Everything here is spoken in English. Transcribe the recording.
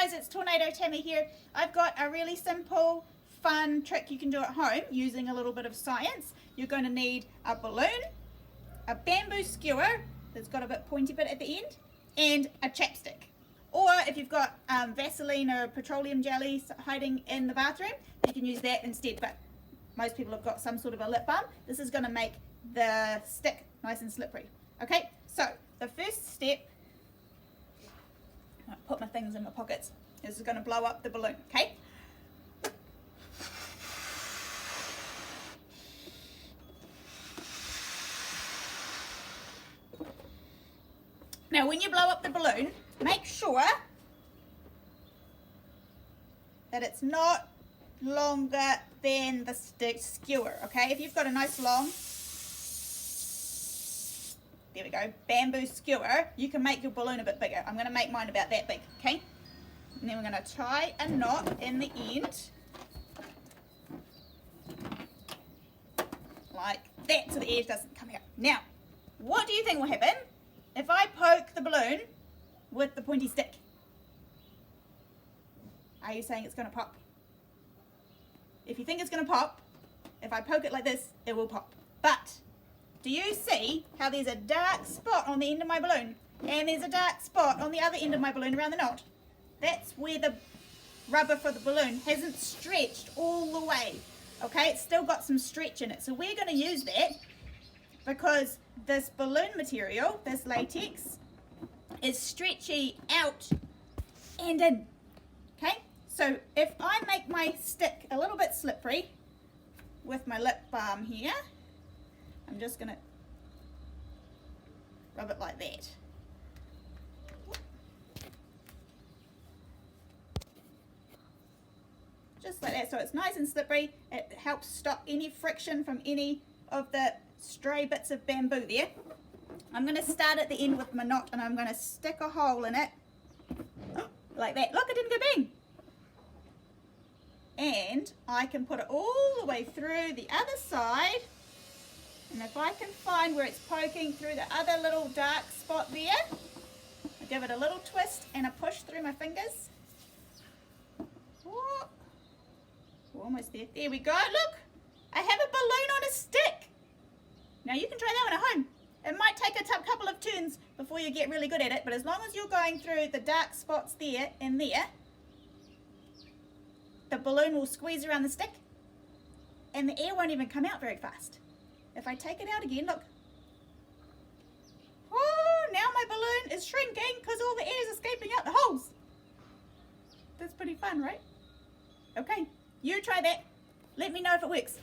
guys, it's Tornado Tammy here. I've got a really simple, fun trick you can do at home using a little bit of science. You're going to need a balloon, a bamboo skewer that's got a bit pointy bit at the end, and a chapstick. Or if you've got Vaseline or petroleum jelly hiding in the bathroom, you can use that instead, but most people have got some sort of a lip balm. This is going to make the stick nice and slippery. Okay, so the first step, I'll put my things in my pockets, this is going to blow up the balloon, okay? Now when you blow up the balloon, make sure that it's not longer than the skewer, okay? If you've got a nice long, there we go, bamboo skewer, you can make your balloon a bit bigger. I'm going to make mine about that big, okay? And then we're going to tie a knot in the end, like that, so the edge doesn't come out. Now, what do you think will happen if I poke the balloon with the pointy stick? Are you saying it's going to pop? If you think it's going to pop, if I poke it like this, it will pop. But do you see how there's a dark spot on the end of my balloon? And there's a dark spot on the other end of my balloon around the knot? That's where the rubber for the balloon hasn't stretched all the way. Okay, it's still got some stretch in it. So we're going to use that because this balloon material, this latex, is stretchy out and in. Okay, so if I make my stick a little bit slippery with my lip balm here, I'm just going to rub it like that. Just like that, so it's nice and slippery. It helps stop any friction from any of the stray bits of bamboo there. I'm going to start at the end with my knot and I'm going to stick a hole in it like that. Look, it didn't go bang. And I can put it all the way through the other side. And if I can find where it's poking through the other little dark spot there, I give it a little twist and a push through my fingers. Whoa. We're almost there. There we go. Look, I have a balloon on a stick. Now you can try that one at home. It might take a couple of turns before you get really good at it, but as long as you're going through the dark spots there and there, the balloon will squeeze around the stick and the air won't even come out very fast. If I take it out again, look. Oh, now my balloon is shrinking because all the air is escaping out the holes. That's pretty fun, right? Okay, you try that. Let me know if it works.